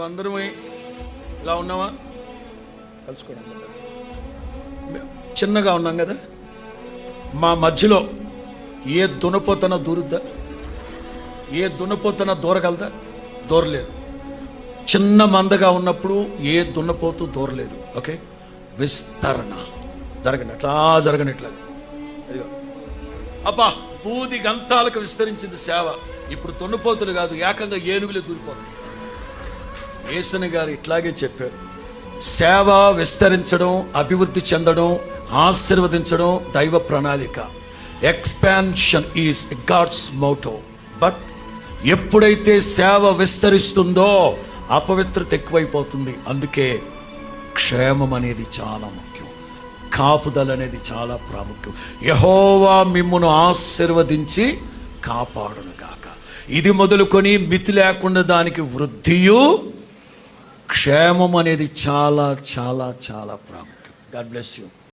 మనం అందరం ఇలా ఉన్నామా? కలుసుకోవడం చిన్నగా ఉన్నాం కదా. మా మధ్యలో ఏ దునపోతన దూరుద్దా? ఏ దున్నపోతన దూరగలదా? దూరలేదు. చిన్న మందగా ఉన్నప్పుడు ఏ దున్నపోతూ దూరలేదు. ఓకే, విస్తరణ జరగనట్లా జరగనట్లా. అబ్బా, బూది గంతాలకు విస్తరించింది సేవ. ఇప్పుడు దున్నపోతులు కాదు, ఏకంగా ఏనుగులే దూరిపోతుంది. యేసయ్య గారు ఇట్లాగే చెప్పారు, సేవ విస్తరించడం, అభివృద్ధి చెందడం, ఆశీర్వదించడం దైవ ప్రణాళిక. Expansion is God's motto. But ఎప్పుడైతే సేవ విస్తరిస్తుందో అపవిత్రత ఎక్కువైపోతుంది. అందుకే క్షేమం అనేది చాలా ముఖ్యం, కాపుదల అనేది చాలా ప్రాముఖ్యం. యెహోవా మిమ్మును ఆశీర్వదించి కాపాడును గాక. ఇది మొదలుకొని మితి లేకుండా దానికి వృద్ధియు క్షేమం అనేది చాలా చాలా చాలా ప్రాముఖ్యం. God bless you.